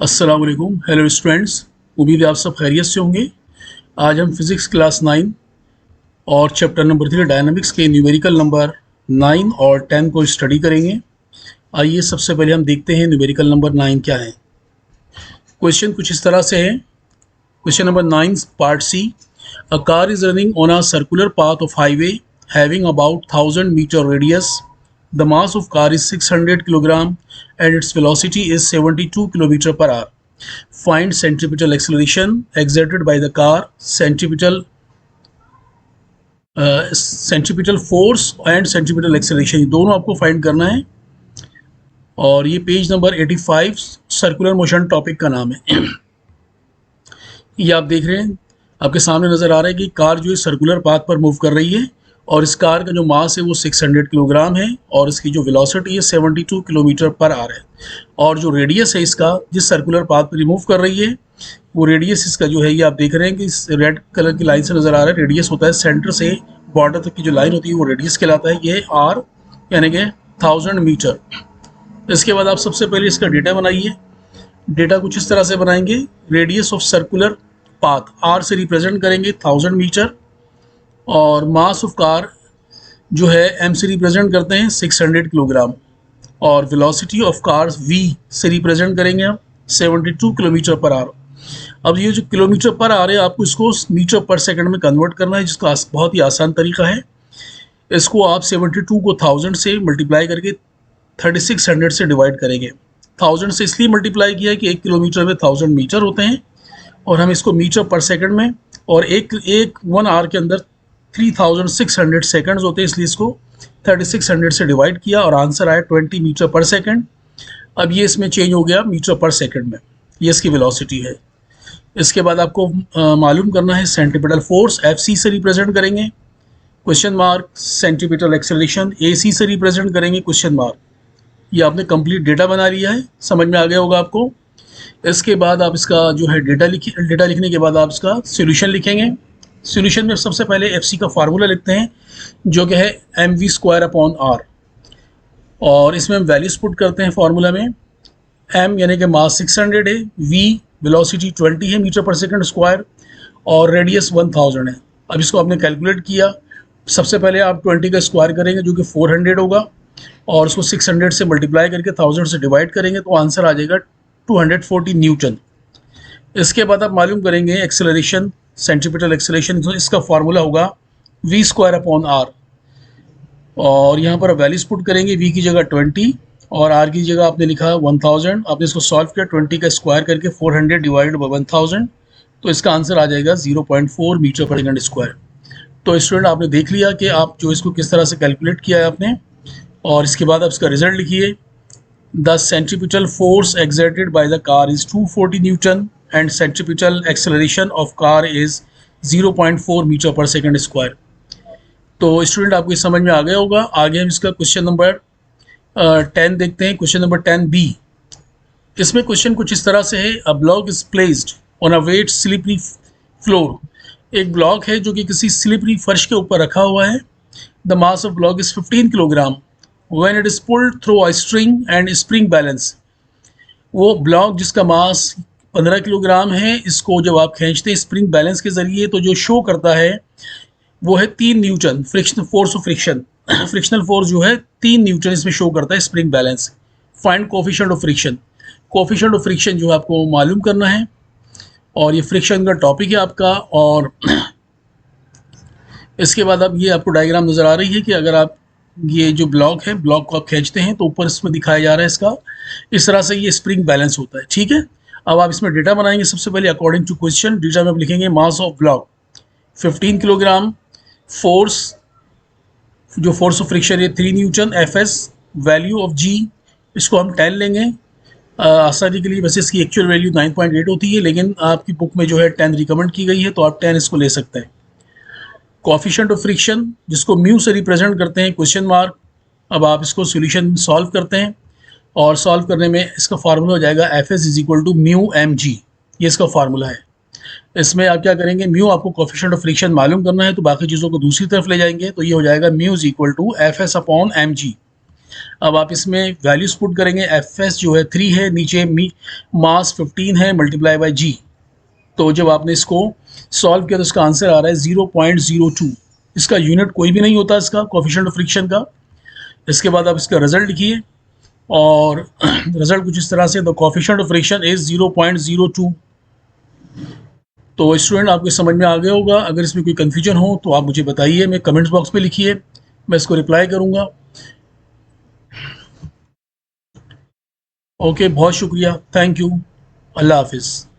अस्सलाम वालेकुम। Hello students, उम्मीद है आप सब खैरियत से होंगे। आज हम फिज़िक्स क्लास 9 और चैप्टर नंबर 3 डायनामिक्स के न्यूमेरिकल नंबर 9 और 10 को स्टडी करेंगे। आइए सबसे पहले हम देखते हैं न्यूमेरिकल नंबर 9 क्या है। क्वेश्चन कुछ इस तरह से है। Question number 9 part C, a car is running on a circular path of highway having about 1000 metre radius. The mass of car is 600 kilogram and its velocity is 72 kilometer per hour. Find centripetal acceleration exerted by the car, centripetal force and centripetal acceleration, ये दोनों आपको find करना है। और ये page number 85 circular motion topic का नाम है। ये आप देख रहे हैं, आपके सामने नज़र आ रहा है कि कार जो है सर्कुलर पाथ पर मूव कर रही है और इस कार का जो मास है वो 600 किलोग्राम है और इसकी जो वेलोसिटी है 72 किलोमीटर पर आवर है। और जो रेडियस है इसका, जिस सर्कुलर पाथ पर मूव कर रही है, वो रेडियस इसका जो है ये आप देख रहे हैं कि इस रेड कलर की लाइन से नज़र आ रहा है। रेडियस होता है सेंटर से बॉर्डर तक की जो लाइन होती है वो रेडियस कहलाता है। ये आर यानी कि 1000 मीटर। इसके बाद आप सबसे पहले इसका डेटा बनाइए। डेटा कुछ इस तरह से बनाएंगे। Radius of circular path R से रिप्रेजेंट करेंगे 1000 मीटर और मास ऑफ कार जो है एम से रिप्रेजेंट करते हैं 600 किलोग्राम और वेलोसिटी ऑफ कार वी से रिप्रेजेंट करेंगे हम 72 किलोमीटर पर आवर। अब ये जो किलोमीटर पर आ रहे हैं आपको इसको मीटर पर सेकंड में कन्वर्ट करना है, जिसका बहुत ही आसान तरीका है। इसको आप 72 को 1000 से मल्टीप्लाई करके 3600 से डिवाइड करेंगे। 1000 से इसलिए मल्टीप्लाई किया है कि 1 किलोमीटर में 1000 मीटर होते हैं और हम इसको मीटर पर सेकंड में और एक 1 आवर के अंदर 3600 सेकंड्स होते हैं, इसलिए इसको 3600 से डिवाइड किया और आंसर आया 20 मीटर पर सेकंड। अब ये इसमें चेंज हो गया मीटर पर सेकंड में, ये इसकी वेलोसिटी है। इसके बाद आपको मालूम करना है सेंट्रीपिटल फोर्स, एफ सी से रिप्रेजेंट करेंगे क्वेश्चन मार्क। सेंट्रीपिटल एक्सेलरेशन ए सी से रिप्रेजेंट करेंगे क्वेश्चन मार्क। ये आपने कंप्लीट डेटा बना लिया है, समझ में आ गया होगा आपको। इसके बाद आप इसका जो है डेटा लिखने के बाद आप इसका सोल्यूशन लिखेंगे। सोल्यूशन में सबसे पहले एफ सी का फार्मूला लिखते हैं जो कि है mv² r और इसमें हम वैल्यूज पुट करते हैं फार्मूला में। m यानी कि मास 600 है, v वेलोसिटी 20 है मीटर पर सेकंड स्क्वायर और रेडियस 1000 है। अब इसको आपने कैलकुलेट किया। सबसे पहले आप 20 का स्क्वायर करेंगे जो कि 400 होगा और उसको 600 से मल्टीप्लाई करके 1000 से डिवाइड करेंगे तो आंसर आ जाएगा 240 न्यूटन। इसके बाद आप मालूम करेंगे एक्सेलरेशन, सेंट्रीपिटल एक्सेलरेशन, तो इसका फार्मूला होगा v² r और यहाँ पर वैल्यूज पुट करेंगे। v की जगह 20 और r की जगह आपने लिखा 1000। आपने इसको सॉल्व किया 20 का स्क्वायर करके 400 डिवाइडेड बाई 1000 तो इसका आंसर आ जाएगा 0.4 मीटर पर सेकंड स्क्वायर। तो स्टूडेंट आपने देख लिया कि आप जो इसको किस तरह से कैलकुलेट किया है आपने, और इसके बाद आप इसका रिजल्ट लिखिए। The centripetal force exerted by the car is 240 newton and centripetal acceleration of car is 0.4 metre per second square. तो स्टूडेंट आपको ये समझ में आ गया होगा। आगे हम इसका क्वेश्चन नंबर 10 देखते हैं। Question number 10b। इसमें क्वेश्चन कुछ इस तरह से है, a block is placed on a wet slippery floor. एक ब्लॉक है जो कि किसी स्लिपरी फर्श के ऊपर रखा हुआ है। The mass of block is 15 kilogram when it is pulled through a string and spring balance. वो ब्लॉक जिसका मास 15 किलोग्राम है, इसको जब आप खींचते हैं स्प्रिंग बैलेंस के ज़रिए तो जो शो करता है वो है 3 Newton friction force of friction. Frictional force जो है 3 न्यूटन इसमें शो करता है spring balance. Find coefficient of friction. Coefficient of friction जो है आपको मालूम करना है और ये फ्रिक्शन का टॉपिक है आपका। और इसके बाद अब ये आपको डायग्राम नज़र आ रही है कि अगर आप ये जो ब्लॉक है, ब्लॉक को आप खींचते हैं तो ऊपर इसमें दिखाया जा रहा है इसका इस तरह से ये स्प्रिंग बैलेंस होता है। ठीक है, अब आप इसमें डेटा बनाएंगे। सबसे पहले अकॉर्डिंग टू क्वेश्चन डेटा में आप लिखेंगे mass of block 15 kilogram, force जो फोर्स ऑफ फ्रिक्शन है 3 न्यूटन, एफएस, वैल्यू ऑफ जी इसको हम 10 लेंगे आसानी के लिए। वैसे इसकी एक्चुअल वैल्यू 9.8 होती है लेकिन आपकी बुक में जो है 10 रिकमेंड की गई है तो आप 10 इसको ले सकते हैं। कोफिशिएंट ऑफ फ्रिक्शन जिसको म्यू से रिप्रेजेंट करते हैं क्वेश्चन मार्क। अब आप इसको सोल्यूशन सॉल्व करते हैं और सॉल्व करने में इसका फार्मूला हो जाएगा F S is equal to mu M G. ये इसका फार्मूला है। इसमें आप क्या करेंगे, म्यू आपको कोफिशिएंट ऑफ फ्रिक्शन मालूम करना है तो बाकी चीज़ों को दूसरी तरफ ले जाएंगे तो ये हो जाएगा mu is equal to F S upon M G. अब आप इसमें वैल्यूज पुट करेंगे, एफ एस जो है 3 है, नीचे मास 15 है, मल्टीप्लाई बाय जी। तो जब आपने इसको सॉल्व किया तो इसका आंसर आ रहा है 0.02। इसका यूनिट कोई भी नहीं होता इसका कोफिशिएंट ऑफ फ्रिक्शन का। इसके बाद आप इसका रिजल्ट लिखिए और रिजल्ट कुछ इस तरह से, the coefficient of friction is 0.02। तो स्टूडेंट आपको समझ में आ गया होगा। अगर इसमें कोई कन्फ्यूजन हो तो आप मुझे बताइए, मैं कमेंट्स बॉक्स में लिखिए, मैं इसको रिप्लाई करूँगा। ओके, बहुत शुक्रिया, थैंक यू, अल्लाह हाफिज़।